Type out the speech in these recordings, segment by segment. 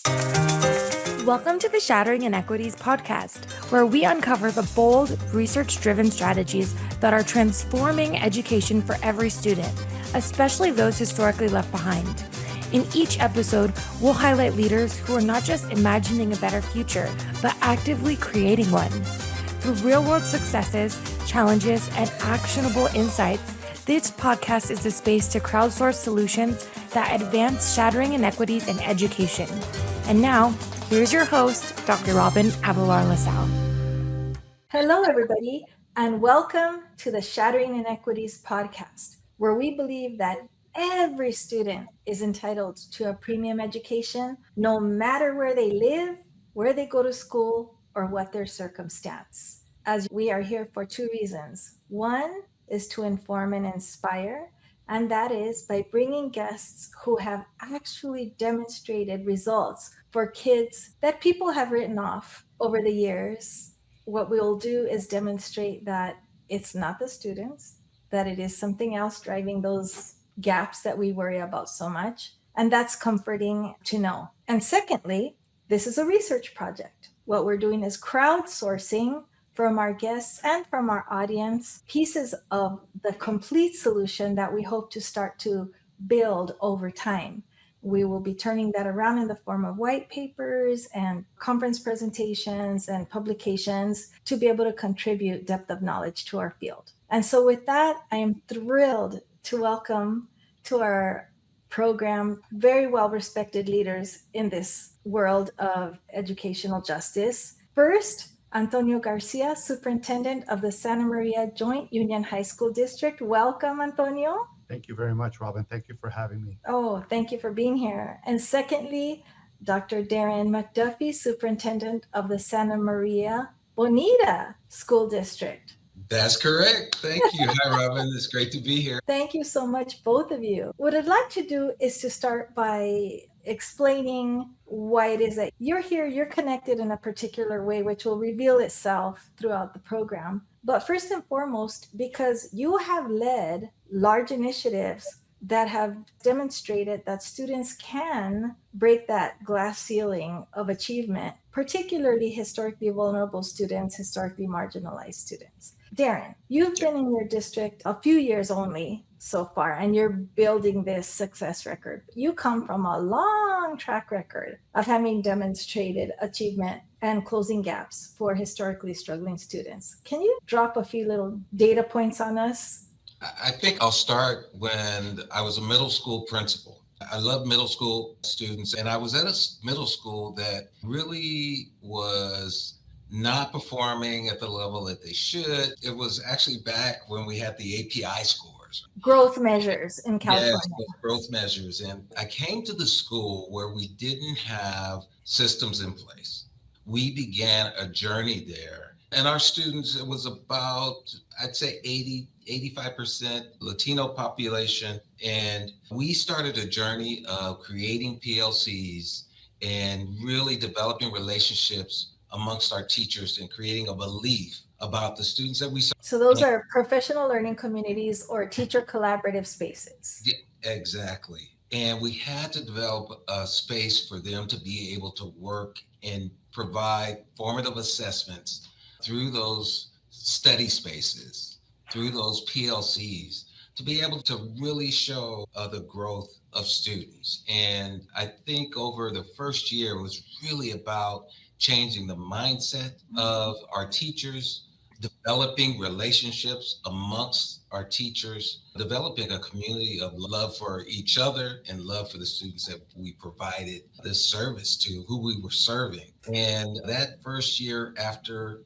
Welcome to the Shattering Inequities Podcast, where we uncover the bold, research-driven strategies that are transforming education for every student, especially those historically left behind. In each episode, we'll highlight leaders who are not just imagining a better future, but actively creating one. Through real-world successes, challenges, and actionable insights, this podcast is a space to crowdsource solutions that advance shattering inequities in education. And now, here's your host, Dr. Avelar La Salle. Hello, everybody, and welcome to the Shattering Inequities Podcast, where we believe that every student is entitled to a premium education, no matter where they live, where they go to school, or what their circumstance. As we are here for two reasons. One is to inform and inspire, and that is by bringing guests who have actually demonstrated results for kids that people have written off over the years. What we'll do is demonstrate that it's not the students, that it is something else driving those gaps that we worry about so much. And that's comforting to know. And secondly, this is a research project. What we're doing is crowdsourcing from our guests and from our audience pieces of the complete solution that we hope to start to build over time. We will be turning that around in the form of white papers and conference presentations and publications to be able to contribute depth of knowledge to our field. And so with that, I am thrilled to welcome to our program very well-respected leaders in this world of educational justice. First, Antonio Garcia, Superintendent of the Santa Maria Joint Union High School District. Welcome, Antonio. Thank you very much, Robin. Thank you for having me. Oh, thank you for being here. And secondly, Dr. Darren McDuffie, Superintendent of the Santa Maria Bonita School District. That's correct. Thank you. Hi, Robin. It's great to be here. Thank you so much, both of you. What I'd like to do is to start by explaining why it is that you're here, you're connected in a particular way, which will reveal itself throughout the program. But first and foremost, because you have led large initiatives that have demonstrated that students can break that glass ceiling of achievement, particularly historically vulnerable students, historically marginalized students. Darren, you've been in your district a few years only so far, and you're building this success record. You come from a long track record of having demonstrated achievement and closing gaps for historically struggling students. Can you drop a few little data points on us? I think I'll start when I was a middle school principal. I love middle school students, and I was at a middle school that really was not performing at the level that they should. It was actually back when we had the API scores. Growth measures in California. Yes, growth measures. And I came to the school where we didn't have systems in place. We began a journey there. And our students, it was about, I'd say 85% Latino population. And we started a journey of creating PLCs and really developing relationships amongst our teachers and creating a belief about the students that we serve. So those are professional learning communities or teacher collaborative spaces. Yeah, exactly. And we had to develop a space for them to be able to work and provide formative assessments through those study spaces, through those PLCs, to be able to really show the growth of students. And I think over the first year, it was really about changing the mindset of our teachers, developing relationships amongst our teachers, developing a community of love for each other and love for the students that we provided this service to, who we were serving. And that first year after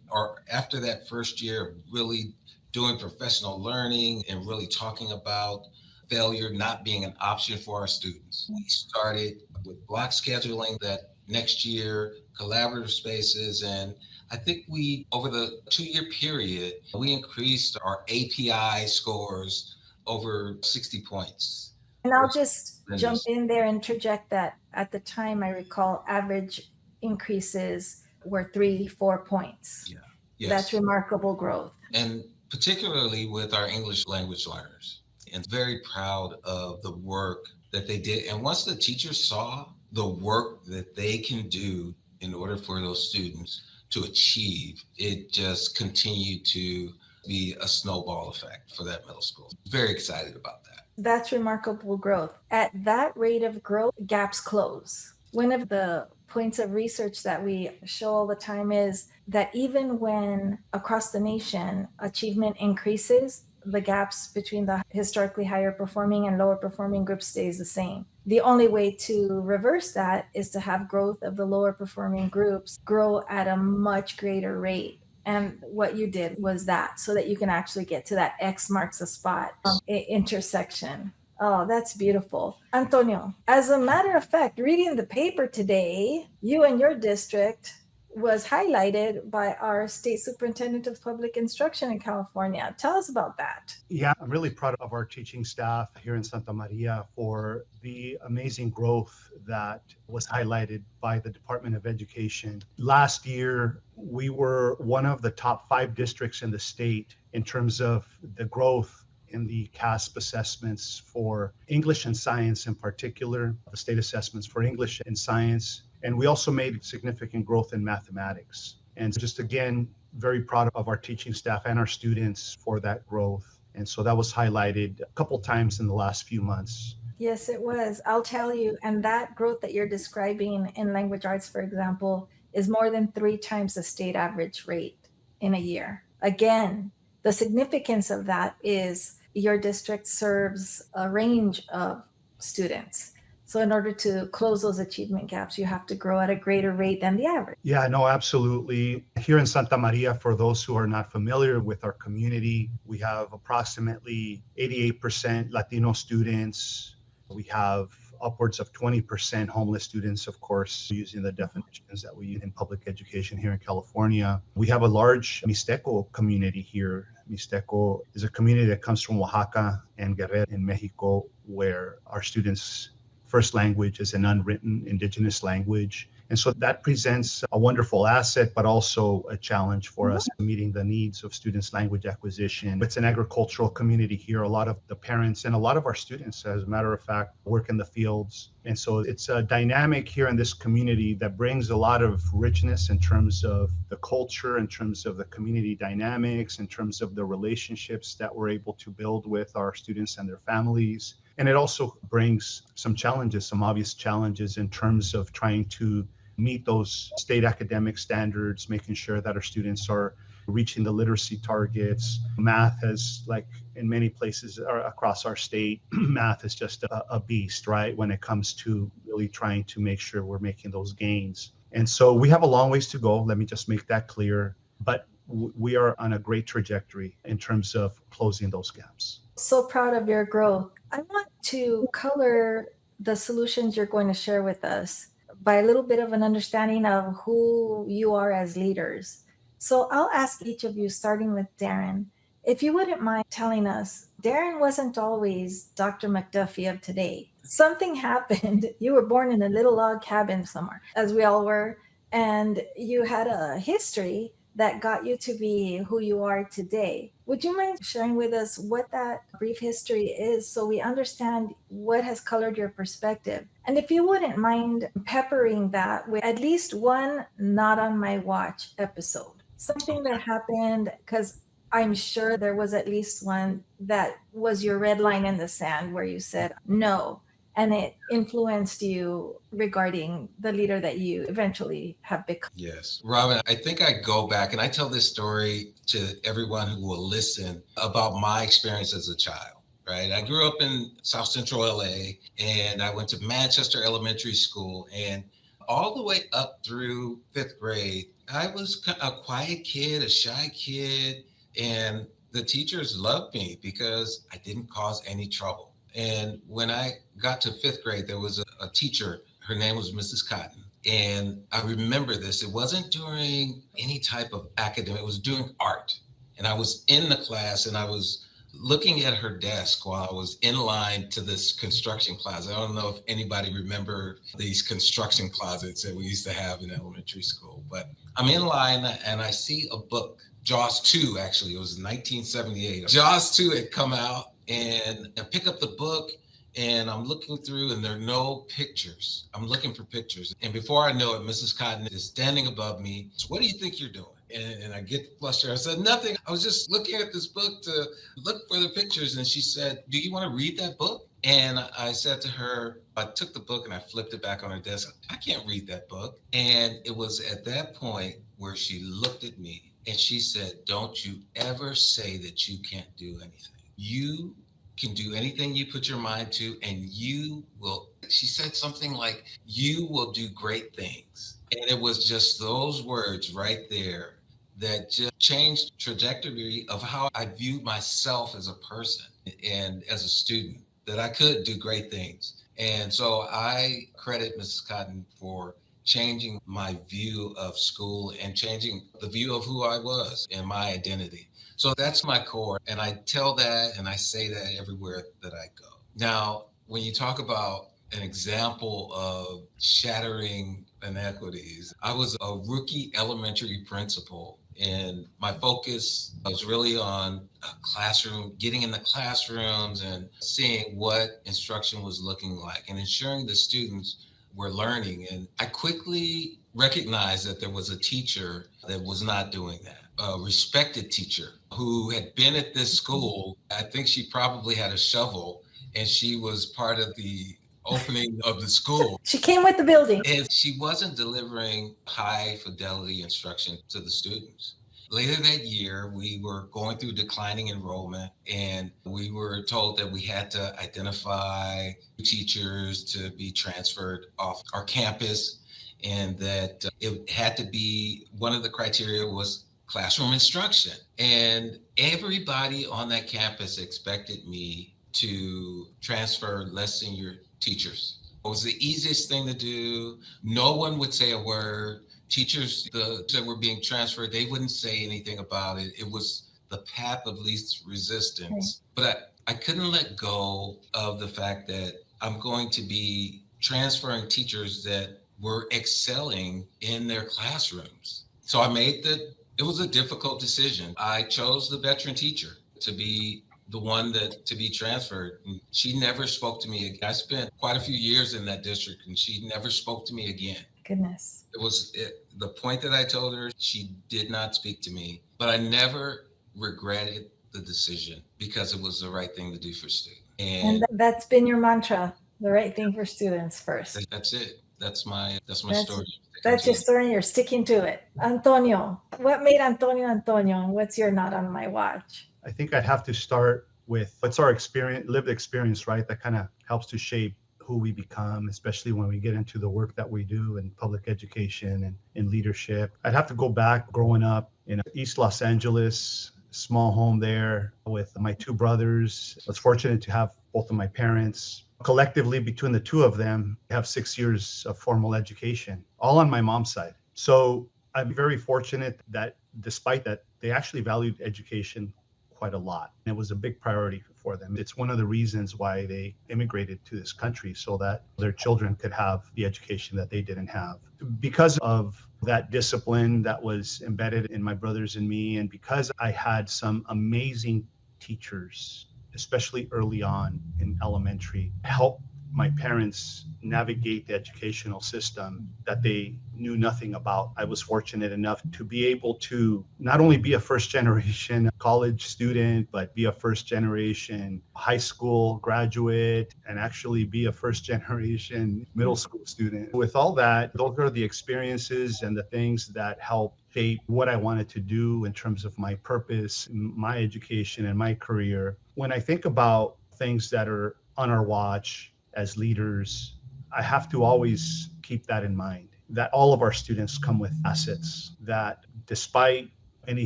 that first year of really doing professional learning and really talking about failure not being an option for our students, we started with block scheduling that next year, collaborative spaces, and I think we, over the 2-year period, we increased our API scores over 60 points. And I'll just jump in there and interject that at the time, I recall average increases were 3-4 points. Yeah. Yes. That's remarkable growth. And particularly with our English language learners, and very proud of the work that they did. And once the teachers saw the work that they can do in order for those students to achieve, it just continued to be a snowball effect for that middle school. Very excited about that. That's remarkable growth. At that rate of growth, gaps close. One of the points of research that we show all the time is that even when across the nation achievement increases, the gaps between the historically higher performing and lower performing groups stays the same. The only way to reverse that is to have growth of the lower performing groups grow at a much greater rate. And what you did was that, so that you can actually get to that X marks the spot intersection. Oh, that's beautiful. Antonio, as a matter of fact, reading the paper today, you and your district was highlighted by our state superintendent of public instruction in California. Tell us about that. Yeah, I'm really proud of our teaching staff here in Santa Maria for the amazing growth that was highlighted by the Department of Education. Last year, we were one of the top 5 districts in the state in terms of the growth in the CASP assessments for English and science in particular, the state assessments for English and science. And we also made significant growth in mathematics. And just again, very proud of our teaching staff and our students for that growth. And so that was highlighted a couple times in the last few months. Yes, it was. I'll tell you. And that growth that you're describing in language arts, for example, is more than 3 times the state average rate in a year. Again, the significance of that is your district serves a range of students. So in order to close those achievement gaps, you have to grow at a greater rate than the average. Yeah, no, absolutely. Here in Santa Maria, for those who are not familiar with our community, we have approximately 88% Latino students. We have upwards of 20% homeless students, of course, using the definitions that we use in public education here in California. We have a large Mixteco community here. Mixteco is a community that comes from Oaxaca and Guerrero in Mexico, where our students' first language is an unwritten indigenous language. And so that presents a wonderful asset, but also a challenge for us meeting the needs of students' language acquisition. It's an agricultural community here. A lot of the parents and a lot of our students, as a matter of fact, work in the fields. And so it's a dynamic here in this community that brings a lot of richness in terms of the culture, in terms of the community dynamics, in terms of the relationships that we're able to build with our students and their families. And it also brings some challenges, some obvious challenges in terms of trying to meet those state academic standards, making sure that our students are reaching the literacy targets. Math is, like in many places across our state, math is just a beast, right? When it comes to really trying to make sure we're making those gains. And so we have a long ways to go. Let me just make that clear. But we are on a great trajectory in terms of closing those gaps. So proud of your growth. I want to color the solutions you're going to share with us by a little bit of an understanding of who you are as leaders. So I'll ask each of you, starting with Darren, if you wouldn't mind telling us, Darren wasn't always Dr. McDuffie of today. Something happened. You were born in a little log cabin somewhere, as we all were, and you had a history that got you to be who you are today. Would you mind sharing with us what that brief history is so we understand what has colored your perspective? And if you wouldn't mind peppering that with at least one not on my watch episode, something that happened, because I'm sure there was at least one that was your red line in the sand where you said no, and it influenced you regarding the leader that you eventually have become. Yes. Robin, I think I go back and I tell this story to everyone who will listen about my experience as a child, right? I grew up in South Central LA and I went to Manchester Elementary School, and all the way up through 5th grade, I was a quiet kid, a shy kid, and the teachers loved me because I didn't cause any trouble. And when I got to 5th grade, there was a teacher, her name was Mrs. Cotton. And I remember this, it wasn't during any type of academic, it was during art. And I was in the class and I was looking at her desk while I was in line to this construction closet. I don't know if anybody remember these construction closets that we used to have in elementary school, but I'm in line and I see a book, Jaws 2, actually, it was 1978. Jaws 2 had come out. And I pick up the book And I'm looking through and there are no pictures. I'm looking for pictures. And before I know it, Mrs. Cotton is standing above me. So what do you think you're doing? And I get flustered. I said, nothing. I was just looking at this book to look for the pictures. And she said, do you want to read that book? And I said to her, I took the book and I flipped it back on her desk. I can't read that book. And it was at that point where she looked at me and she said, don't you ever say that you can't do anything. You can do anything you put your mind to, and you will, she said something like, you will do great things. And it was just those words right there that just changed the trajectory of how I viewed myself as a person and as a student, that I could do great things. And so I credit Mrs. Cotton for changing my view of school and changing the view of who I was and my identity. So that's my core. And I tell that and I say that everywhere that I go. Now, when you talk about an example of shattering inequities, I was a rookie elementary principal. And my focus was really on classroom, getting in the classrooms and seeing what instruction was looking like and ensuring the students were learning. And I quickly recognized that there was a teacher that was not doing that. A respected teacher who had been at this school. I think she probably had a shovel and she was part of the opening of the school. She came with the building. And she wasn't delivering high fidelity instruction to the students. Later that year, we were going through declining enrollment and we were told that we had to identify teachers to be transferred off our campus and that it had to be, one of the criteria was classroom instruction. And everybody on that campus expected me to transfer less senior teachers. It was the easiest thing to do. No one would say a word. Teachers that were being transferred, they wouldn't say anything about it. It was the path of least resistance. But I couldn't let go of the fact that I'm going to be transferring teachers that were excelling in their classrooms. So I made it was a difficult decision. I chose the veteran teacher to be the one to be transferred. And she never spoke to me again. I spent quite a few years in that district and she never spoke to me again. Goodness. It was the point that I told her, she did not speak to me, but I never regretted the decision because it was the right thing to do for students. And that's been your mantra, the right thing for students first. That's it. That's my story. That's your story. You're sticking to it. Antonio, what made Antonio Antonio? What's your not on my watch? I think I'd have to start with what's our experience, lived experience, right? That kind of helps to shape who we become, especially when we get into the work that we do in public education and in leadership. I'd have to go back growing up in East Los Angeles, small home there with my two brothers. I was fortunate to have both of my parents. Collectively, between the two of them, have 6 years of formal education, all on my mom's side. So I'm very fortunate that despite that, they actually valued education quite a lot. And it was a big priority for them. It's one of the reasons why they immigrated to this country, so that their children could have the education that they didn't have. Because of that discipline that was embedded in my brothers and me, and because I had some amazing teachers, especially early on in elementary, help my parents navigate the educational system that they knew nothing about. I was fortunate enough to be able to not only be a first generation college student, but be a first generation high school graduate and actually be a first generation middle school student. With all that, those are the experiences and the things that help shape what I wanted to do in terms of my purpose, my education, and my career. When I think about things that are on our watch as leaders, I have to always keep that in mind, that all of our students come with assets, that despite any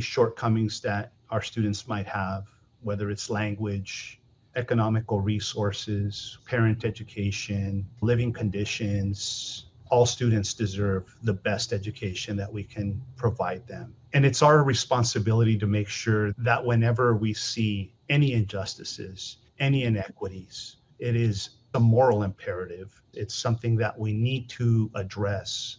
shortcomings that our students might have, whether it's language, economical resources, parent education, living conditions, all students deserve the best education that we can provide them. And it's our responsibility to make sure that whenever we see any injustices, any inequities, it is a moral imperative. It's something that we need to address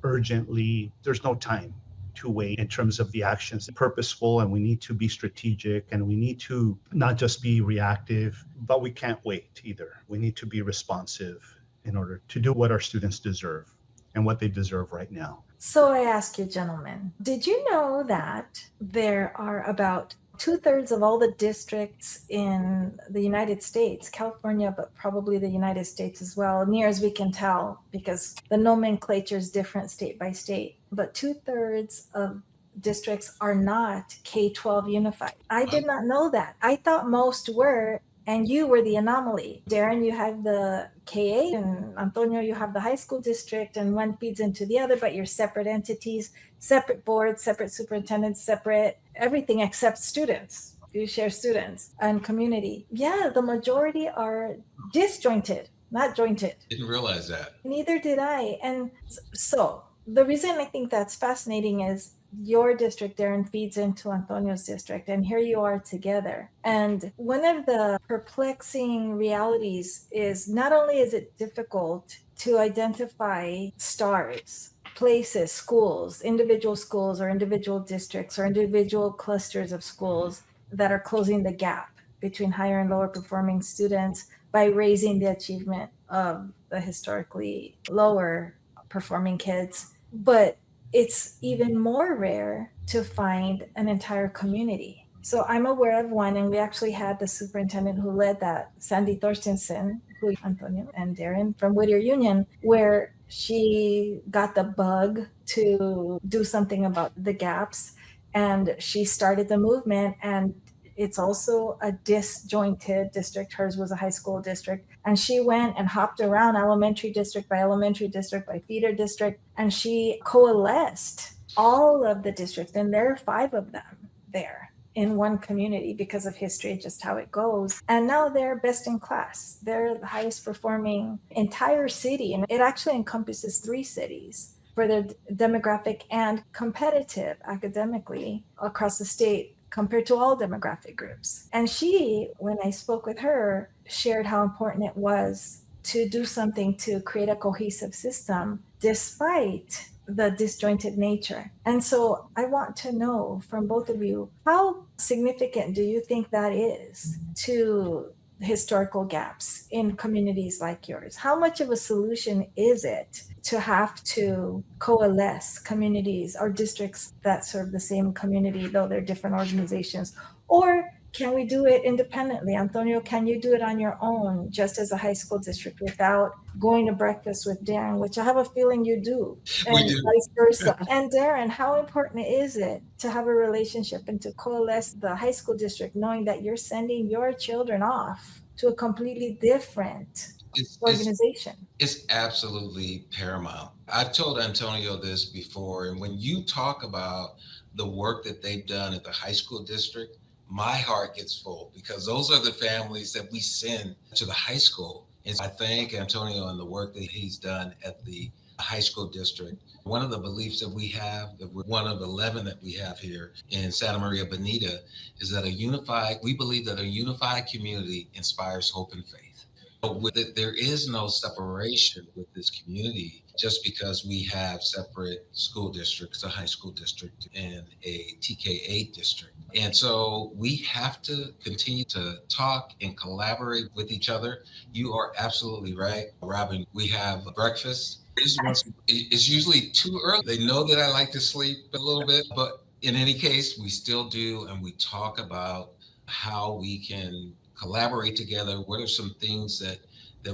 urgently. There's no time. to wait in terms of the actions. Purposeful, and we need to be strategic, and we need to not just be reactive, but we can't wait either. We need to be responsive in order to do what our students deserve and what they deserve right now. So I ask you, gentlemen, did you know that there are about 2/3 of all the districts in the United States, California, but probably the United States as well, near as we can tell, because the nomenclature is different state by state, but 2/3 of districts are not K-12 unified. I did not know that. I thought most were, and you were the anomaly. Darren, you have the K-8, and Antonio, you have the high school district, and one feeds into the other, but you're separate entities, separate boards, separate superintendents, separate everything except students. You share students and community. Yeah, the majority are disjointed, not jointed. Didn't realize that. Neither did I. And so the reason I think that's fascinating is your district, Darren, feeds into Antonio's district, and here you are together. And one of the perplexing realities is not only is it difficult to identify stars, places, schools, or individual districts or individual clusters of schools that are closing the gap between higher and lower performing students by raising the achievement of the historically lower performing kids, but it's even more rare to find an entire community. So I'm aware of one, and we actually had the superintendent who led that, Sandy Thorstensen, who Antonio and Darren from Whittier Union, where she got the bug to do something about the gaps, and she started the movement. And it's also a disjointed district. Hers was a high school district. And she went and hopped around elementary district by feeder district. And she coalesced all of the districts. And there are 5 of them there in one community because of history, just how it goes. And now they're best in class. They're the highest performing entire city. And it actually encompasses 3 cities for their demographic and competitive academically across the state compared to all demographic groups. And she, when I spoke with her, shared how important it was to do something to create a cohesive system despite the disjointed nature. And so I want to know from both of you, how significant do you think that is to historical gaps in communities like yours? How much of a solution is it to have to coalesce communities or districts that serve the same community, though they're different organizations? Or can we do it independently? Antonio, can you do it on your own, just as a high school district, without going to breakfast with Darren, which I have a feeling you do, and vice versa? And Darren, how important is it to have a relationship and to coalesce the high school district, knowing that you're sending your children off to a completely different organization? It's absolutely paramount. I've told Antonio this before, and when you talk about the work that they've done at the high school district, my heart gets full, because those are the families that we send to the high school. And I thank Antonio and the work that he's done at the high school district. One of the beliefs that we have, that we're one of 11 that we have here in Santa Maria Bonita, is that we believe that a unified community inspires hope and faith. But with it, there is no separation with this community just because we have separate school districts, a high school district and a TK8 district. And so we have to continue to talk and collaborate with each other. You are absolutely right, Robin. We have breakfast. It's usually too early. They know that I like to sleep a little bit, but in any case, we still do. And we talk about how we can collaborate together. What are some things that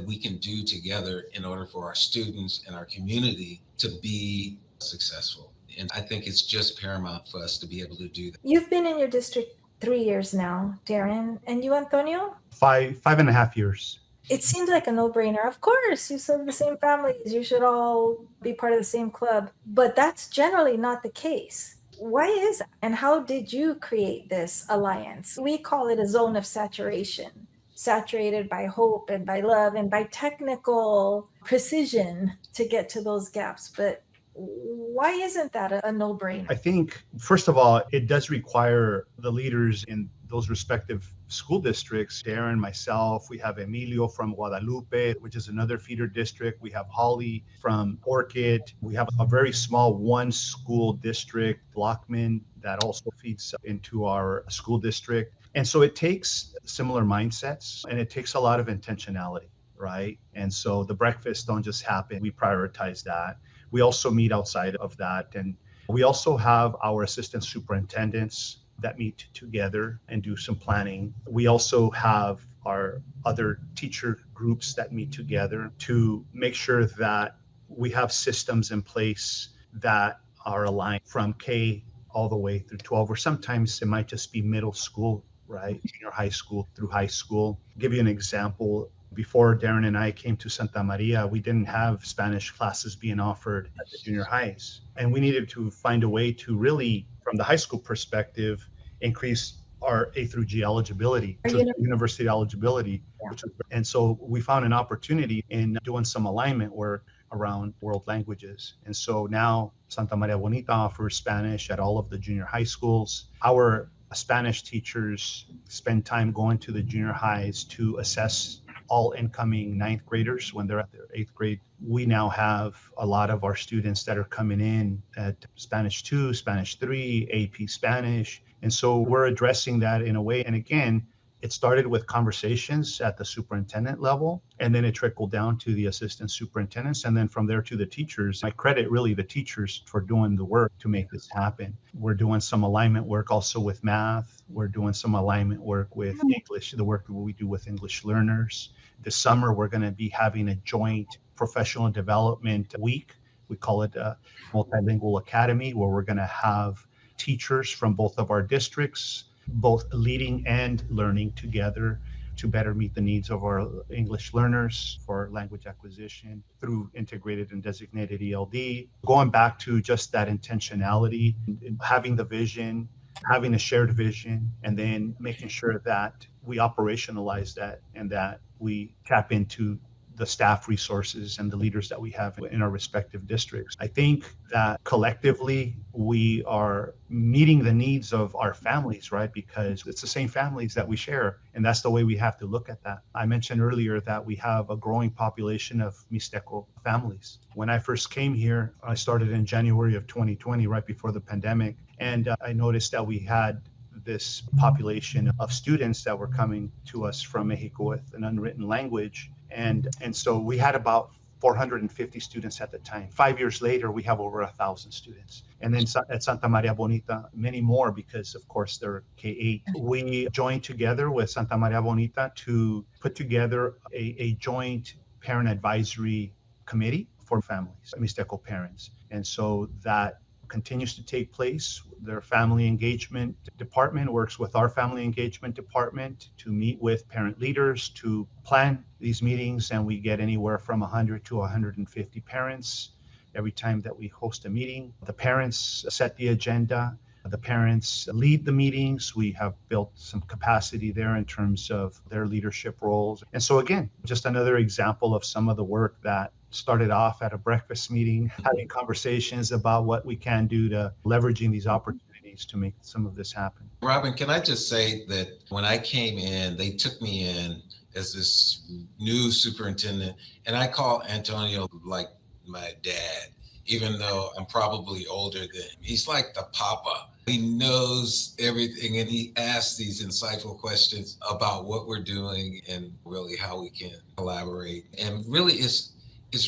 we can do together in order for our students and our community to be successful? And I think it's just paramount for us to be able to do that. You've been in your district 3 years now, Darren. And you, Antonio? 5.5 years. It seems like a no-brainer. Of course, you serve the same families. You should all be part of the same club. But that's generally not the case. Why is that? And how did you create this alliance? We call it a zone of saturation, saturated by hope and by love and by technical precision to get to those gaps. But Why isn't that a no-brainer? I think, first of all, it does require the leaders in those respective school districts. Darren, myself, we have Emilio from Guadalupe, which is another feeder district. We have Holly from Orchid. We have a very small one school district, Blockman, that also feeds into our school district. And so it takes similar mindsets and it takes a lot of intentionality, right? And so the breakfasts don't just happen. We prioritize that. We also meet outside of that. And we also have our assistant superintendents that meet together and do some planning. We also have our other teacher groups that meet together to make sure that we have systems in place that are aligned from K all the way through 12, or sometimes it might just be middle school, right? Junior high school through high school. I'll give you an example. Before Darren and I came to Santa Maria, we didn't have Spanish classes being offered at the junior highs. And we needed to find a way to really, from the high school perspective, increase our A through G eligibility, university eligibility. Yeah. And so we found an opportunity in doing some alignment work around world languages. And so now Santa Maria Bonita offers Spanish at all of the junior high schools. Our Spanish teachers spend time going to the junior highs to assess all incoming ninth graders when they're at their eighth grade. We now have a lot of our students that are coming in at Spanish 2, Spanish 3, AP Spanish. And so we're addressing that in a way. And again, it started with conversations at the superintendent level, and then it trickled down to the assistant superintendents, and then from there to the teachers. I credit really the teachers for doing the work to make this happen. We're doing some alignment work also with math. We're doing some alignment work with English, the work that we do with English learners. This summer, we're going to be having a joint professional development week. We call it a Multilingual Academy, where we're going to have teachers from both of our districts, both leading and learning together to better meet the needs of our English learners for language acquisition through integrated and designated ELD. Going back to just that intentionality, having the vision, having a shared vision, and then making sure that we operationalize that and that we tap into the staff resources and the leaders that we have in our respective districts. I think that collectively we are meeting the needs of our families, right? Because it's the same families that we share, and that's the way we have to look at that. I mentioned earlier that we have a growing population of Mixteco families. When I first came here, I started in January of 2020, right before the pandemic, and I noticed that we had this population of students that were coming to us from Mexico with an unwritten language. And so we had about 450 students at the time. 5 years later, we have over 1,000 students. And then at Santa Maria Bonita, many more, because of course they're K-8. We joined together with Santa Maria Bonita to put together a joint parent advisory committee for families, Mixteco parents. And so that continues to take place. Their family engagement department works with our family engagement department to meet with parent leaders to plan these meetings, and we get anywhere from 100 to 150 parents every time that we host a meeting. The parents set the agenda. The parents lead the meetings. We have built some capacity there in terms of their leadership roles. And so again, just another example of some of the work that started off at a breakfast meeting, having conversations about what we can do to leveraging these opportunities to make some of this happen. Robin, can I just say that when I came in, they took me in as this new superintendent, and I call Antonio like my dad, even though I'm probably older than him. He's like the papa. He knows everything, and he asks these insightful questions about what we're doing and really how we can collaborate. And really, it's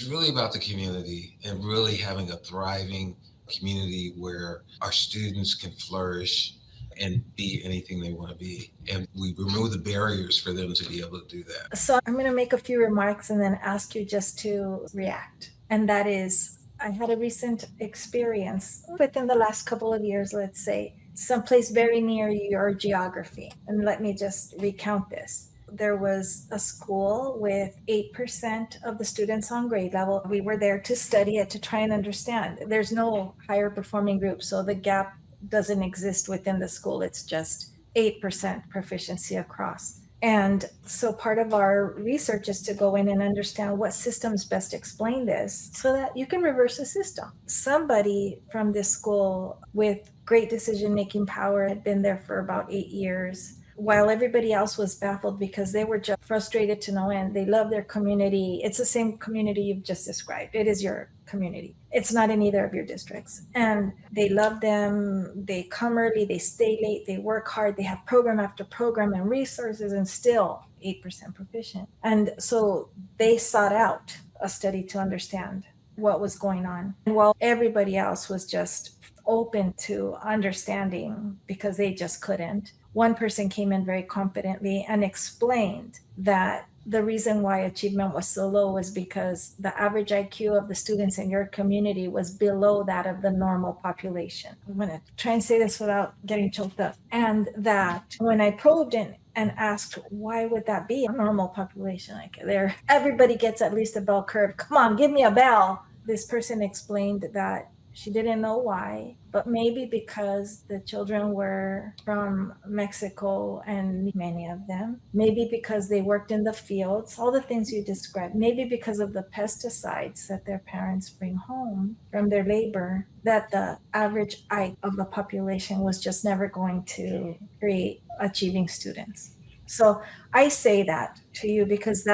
really about the community and really having a thriving community where our students can flourish and be anything they want to be. And we remove the barriers for them to be able to do that. So I'm going to make a few remarks and then ask you just to react. And that is, I had a recent experience within the last couple of years, let's say, someplace very near your geography. And let me just recount this. There was a school with 8% of the students on grade level. We were there to study it, to try and understand. There's no higher performing group, so the gap doesn't exist within the school. It's just 8% proficiency across. And so part of our research is to go in and understand what systems best explain this so that you can reverse the system. Somebody from this school with great decision-making power had been there for about 8 years, while everybody else was baffled because they were just frustrated to no end. They love their community. It's the same community you've just described. It is your community. It's not in either of your districts. And they love them. They come early, they stay late, they work hard, they have program after program and resources, and still 8% proficient. And so they sought out a study to understand what was going on. And while everybody else was just open to understanding because they just couldn't, one person came in very confidently and explained that the reason why achievement was so low was because the average IQ of the students in your community was below that of the normal population. I'm going to try and say this without getting choked up. And that when I probed in and asked, why would that be a normal population? Like everybody gets at least a bell curve. Come on, give me a bell. This person explained that she didn't know why, but maybe because the children were from Mexico, and many of them, maybe because they worked in the fields, all the things you described, maybe because of the pesticides that their parents bring home from their labor, that the average height of the population was just never going to create achieving students. So I say that to you because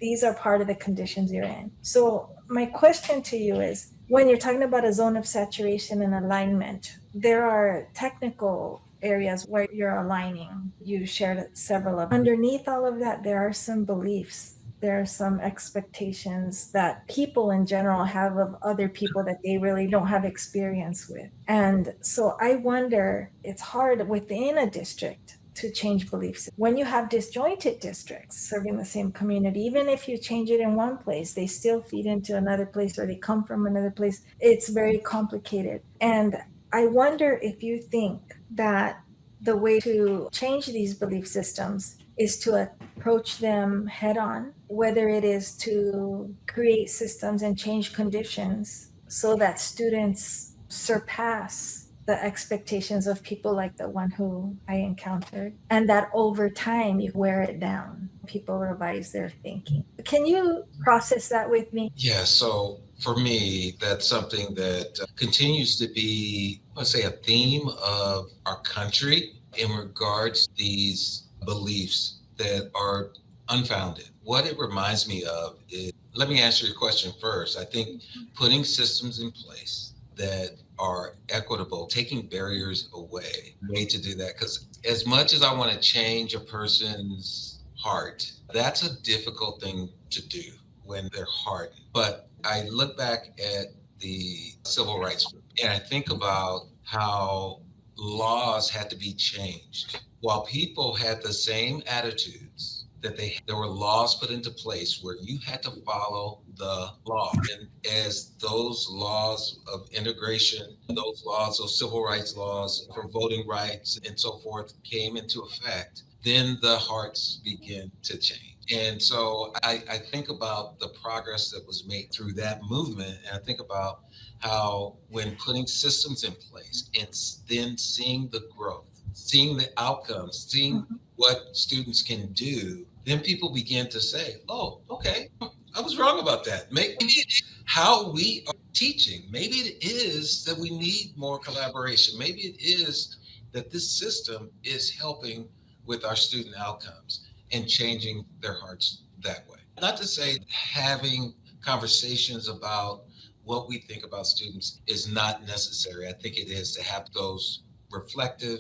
these are part of the conditions you're in. So my question to you is, when you're talking about a zone of saturation and alignment, there are technical areas where you're aligning. You shared several of them. Underneath all of that, there are some beliefs. There are some expectations that people in general have of other people that they really don't have experience with. And so I wonder, it's hard within a district to change beliefs. When you have disjointed districts serving the same community, even if you change it in one place, they still feed into another place or they come from another place. It's very complicated. And I wonder if you think that the way to change these belief systems is to approach them head on, whether it is to create systems and change conditions so that students surpass the expectations of people like the one who I encountered, and that over time you wear it down. People revise their thinking. Can you process that with me? Yeah, so for me, that's something that continues to be, let's say, a theme of our country in regards to these beliefs that are unfounded. What it reminds me of is, let me answer your question first. I think putting systems in place that are equitable, taking barriers away, way to do that. Because as much as I want to change a person's heart, that's a difficult thing to do when they're hardened. But I look back at the civil rights and I think about how laws had to be changed. While people had the same attitudes, there were laws put into place where you had to follow the law. And as those laws of integration, those civil rights laws for voting rights and so forth came into effect, then the hearts begin to change. And so I think about the progress that was made through that movement. And I think about how when putting systems in place and then seeing the growth, seeing the outcomes, seeing what students can do, then people begin to say, oh, okay, I was wrong about that. Maybe how we are teaching, maybe it is that we need more collaboration. Maybe it is that this system is helping with our student outcomes and changing their hearts that way. Not to say having conversations about what we think about students is not necessary. I think it is to have those reflective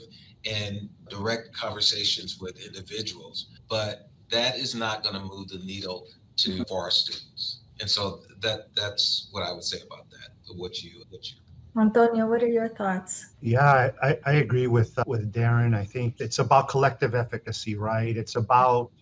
and direct conversations with individuals, but that is not going to move the needle for our students. And so that's what I would say about that. What you. Antonio, what are your thoughts? Yeah, I agree with Darren. I think it's about collective efficacy, right? It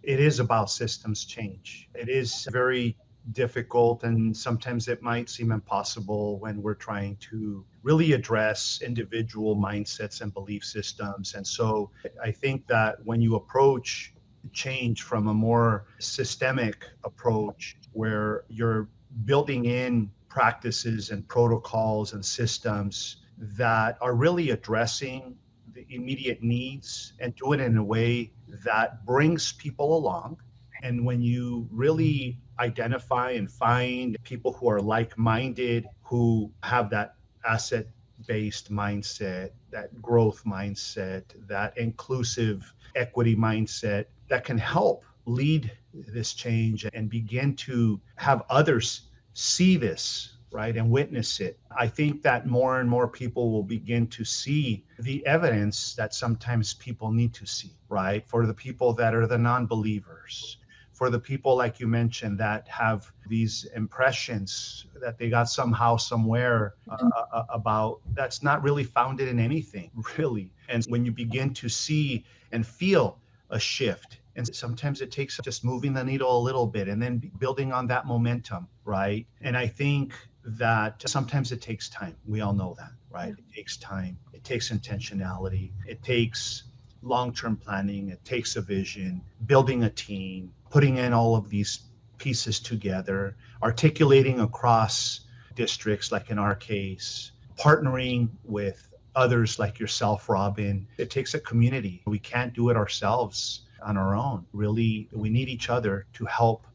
is about systems change. It is very difficult, and sometimes it might seem impossible when we're trying to really address individual mindsets and belief systems. And so I think that when you approach change from a more systemic approach, where you're building in practices and protocols and systems that are really addressing the immediate needs and do it in a way that brings people along. And when you really identify and find people who are like-minded, who have that asset-based mindset, that growth mindset, that inclusive equity mindset that can help lead this change and begin to have others see this, right, and witness it. I think that more and more people will begin to see the evidence that sometimes people need to see, right? For the people that are the non-believers, for the people, like you mentioned, that have these impressions that they got somehow, somewhere about that's not really founded in anything, really. And when you begin to see and feel a shift, and sometimes it takes just moving the needle a little bit and then building on that momentum, right? And I think that sometimes it takes time. We all know that, right? It takes time. It takes intentionality. It takes long-term planning. It takes a vision, building a team, putting in all of these pieces together, articulating across districts, like in our case, partnering with others like yourself, Robin. It takes a community. We can't do it ourselves on our own. Really, we need each other to help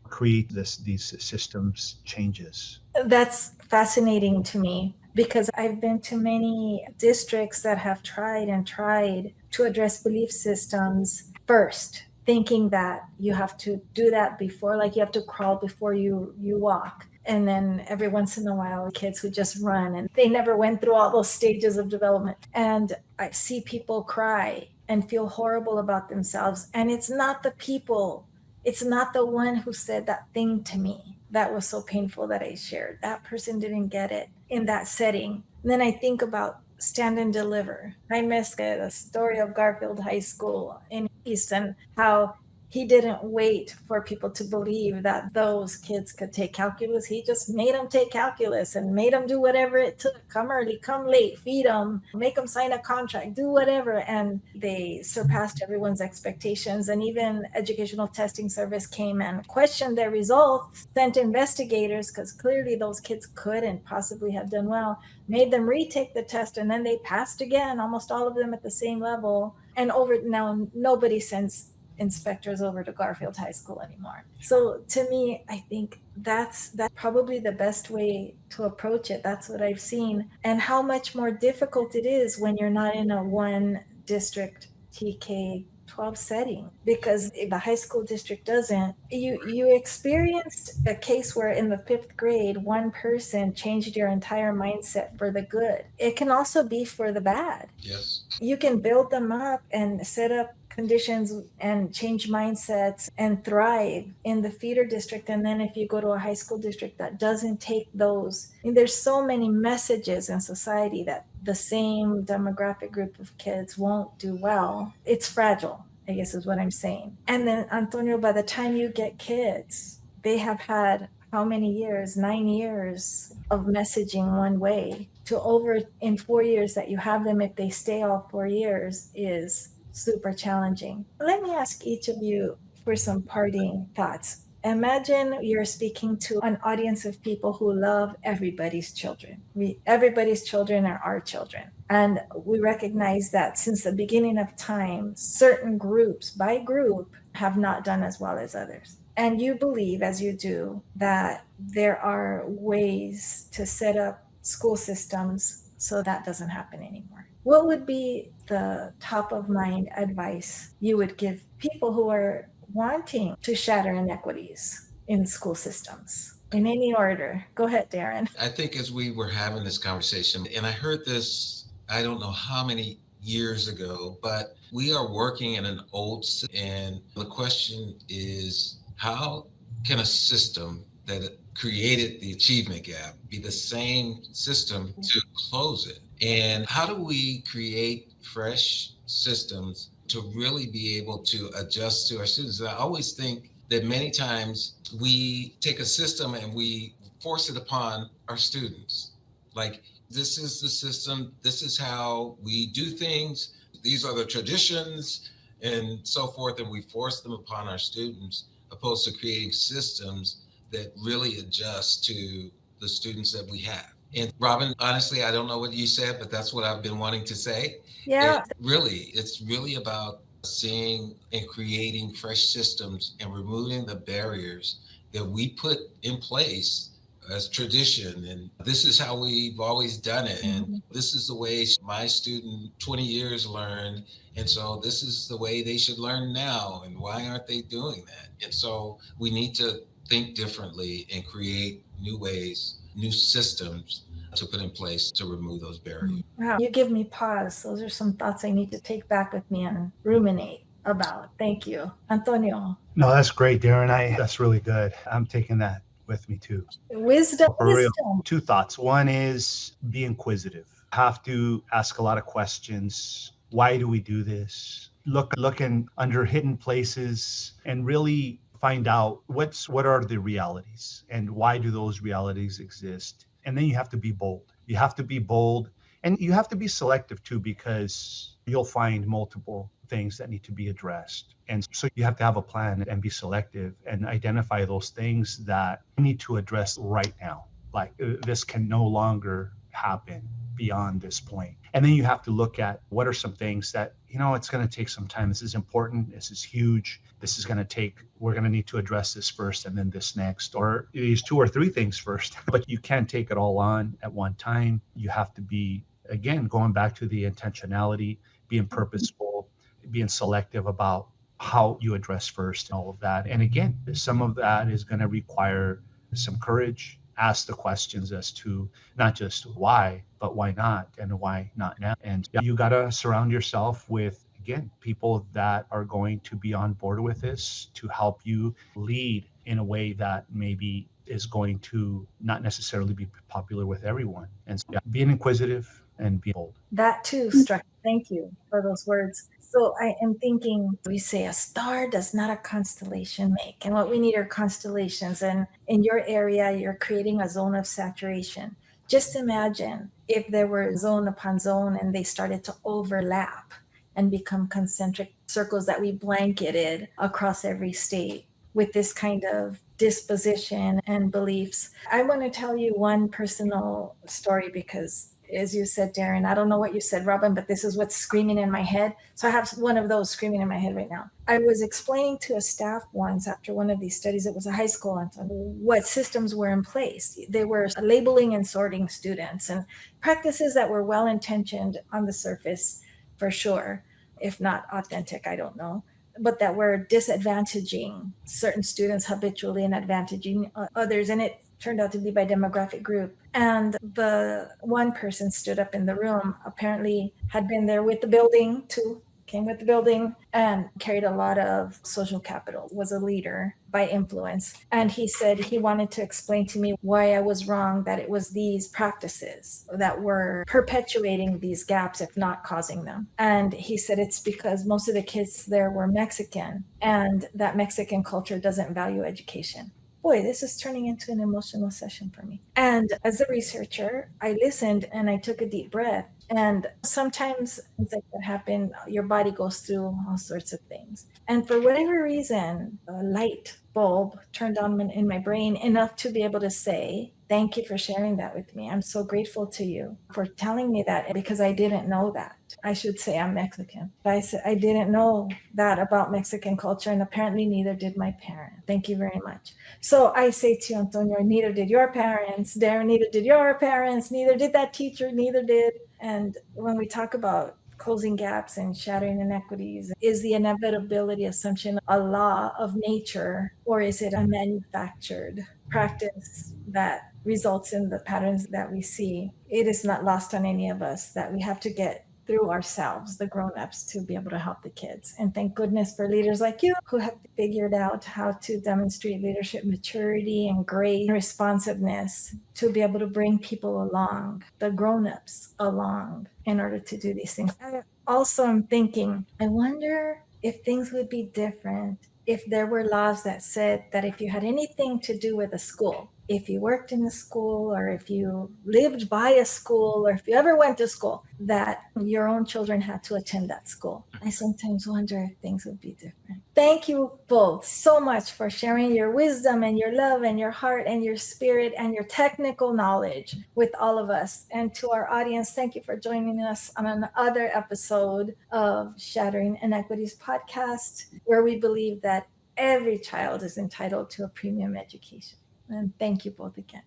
create these systems changes. That's fascinating to me because I've been to many districts that have tried and tried to address belief systems first, thinking that you have to do that before, like you have to crawl before you walk. And then every once in a while, kids who just run and they never went through all those stages of development. And I see people cry and feel horrible about themselves. And it's not the people, it's not the one who said that thing to me that was so painful that I shared. That person didn't get it in that setting. And then I think about Stand and Deliver. I missed the story of Garfield High School in Easton, how he didn't wait for people to believe that those kids could take calculus. He just made them take calculus and made them do whatever it took. Come early, come late, feed them, make them sign a contract, do whatever. And they surpassed everyone's expectations. And even Educational Testing Service came and questioned their results, sent investigators, because clearly those kids couldn't possibly have done well, made them retake the test, and then they passed again, almost all of them at the same level. And now nobody sends inspectors over to Garfield High School anymore. So to me, I think that's probably the best way to approach it. That's what I've seen. And how much more difficult it is when you're not in a one district TK-12 setting, because if the high school district doesn't, you experienced a case where in the 5th grade, one person changed your entire mindset for the good. It can also be for the bad. Yes. You can build them up and set up conditions and change mindsets and thrive in the feeder district. And then if you go to a high school district that doesn't take those, there's so many messages in society that the same demographic group of kids won't do well. It's fragile, I guess is what I'm saying. And then, Antonio, by the time you get kids, they have had how many years? 9 years of messaging one way to over in 4 years that you have them, if they stay all 4 years, is super challenging. Let me ask each of you for some parting thoughts. Imagine you're speaking to an audience of people who love everybody's children. Everybody's children are our children. And we recognize that since the beginning of time, certain groups by group have not done as well as others. And you believe, as you do, that there are ways to set up school systems so that doesn't happen anymore. What would be the top of mind advice you would give people who are wanting to shatter inequities in school systems? In any order. Go ahead, Darren. I think as we were having this conversation, and I heard this, I don't know how many years ago, but we are working in an old system. And the question is, how can a system that created the achievement gap be the same system to close it? And how do we create fresh systems to really be able to adjust to our students? And I always think that many times we take a system and we force it upon our students. Like, this is the system, this is how we do things, these are the traditions, and so forth, and we force them upon our students, opposed to creating systems that really adjust to the students that we have. And Robin, honestly, I don't know what you said, but that's what I've been wanting to say. Yeah. It's really about seeing and creating fresh systems and removing the barriers that we put in place as tradition. And this is how we've always done it. And this is the way my student 20 years learned. And so this is the way they should learn now. And why aren't they doing that? And so we need to think differently and create new ways, new systems to put in place to remove those barriers. Wow, you give me pause. Those are some thoughts I need to take back with me and ruminate about. Thank you. Antonio. No, that's great, Darren. That's really good. I'm taking that with me too. Wisdom. For real. Two thoughts. One is be inquisitive. Have to ask a lot of questions. Why do we do this? Look in under hidden places and really find out what are the realities and why do those realities exist. And then you have to be bold. You have to be bold and you have to be selective too, because you'll find multiple things that need to be addressed. And so you have to have a plan and be selective and identify those things that you need to address right now. Like this can no longer happen beyond this point. And then you have to look at what are some things that, it's going to take some time. This is important. This is huge. This is going to take, we're going to need to address this first and then this next, or these 2 or 3 things first. But you can't take it all on at one time. You have to be, again, going back to the intentionality, being purposeful, being selective about how you address first and all of that. And again, some of that is going to require some courage. Ask the questions as to not just why, but why not and why not now. And you got to surround yourself with, again, people that are going to be on board with this to help you lead in a way that maybe is going to not necessarily be popular with everyone. And so, being inquisitive and being bold. That too struck. Thank you for those words. So I am thinking, we say a star does not a constellation make. And what we need are constellations. And in your area, you're creating a zone of saturation. Just imagine if there were zone upon zone and they started to overlap and become concentric circles that we blanketed across every state with this kind of disposition and beliefs. I want to tell you one personal story because, as you said, Darren, I don't know what you said, Robin, but this is what's screaming in my head. So I have one of those screaming in my head right now. I was explaining to a staff once after one of these studies, it was a high school, what systems were in place. They were labeling and sorting students and practices that were well-intentioned on the surface, for sure, if not authentic, I don't know, but that were disadvantaging certain students habitually and advantaging others. And it turned out to be by demographic group. And the one person stood up in the room, apparently had been there with the building too, came with the building and carried a lot of social capital, was a leader by influence. And he said he wanted to explain to me why I was wrong, that it was these practices that were perpetuating these gaps, if not causing them. And he said it's because most of the kids there were Mexican, and that Mexican culture doesn't value education. Boy, this is turning into an emotional session for me. And as a researcher, I listened and I took a deep breath. And sometimes things like that happen, your body goes through all sorts of things. And for whatever reason, a light bulb turned on in my brain enough to be able to say, thank you for sharing that with me. I'm so grateful to you for telling me that, because I didn't know that. I should say I'm Mexican. But I didn't know that about Mexican culture, and apparently neither did my parents. Thank you very much. So I say to you, Antonio, neither did your parents. Darren, neither did your parents. Neither did that teacher. Neither did. And when we talk about closing gaps and shattering inequities, is the inevitability assumption a law of nature, or is it a manufactured practice that results in the patterns that we see? It is not lost on any of us that we have to get through ourselves, the grown-ups, to be able to help the kids. And thank goodness for leaders like you who have figured out how to demonstrate leadership maturity and grace and responsiveness to be able to bring people along, the grown-ups along, in order to do these things. I also am thinking, I wonder if things would be different if there were laws that said that if you had anything to do with a school, if you worked in a school, or if you lived by a school, or if you ever went to school, that your own children had to attend that school. I sometimes wonder if things would be different. Thank you both so much for sharing your wisdom and your love and your heart and your spirit and your technical knowledge with all of us. And to our audience, thank you for joining us on another episode of Shattering Inequities Podcast, where we believe that every child is entitled to a premium education. And thank you both again.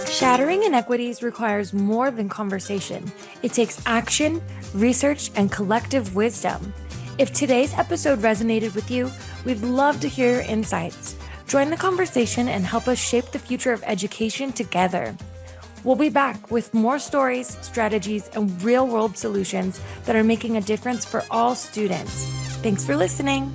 Shattering Inequities requires more than conversation. It takes action, research, and collective wisdom. If today's episode resonated with you, we'd love to hear your insights. Join the conversation and help us shape the future of education together. We'll be back with more stories, strategies, and real-world solutions that are making a difference for all students. Thanks for listening.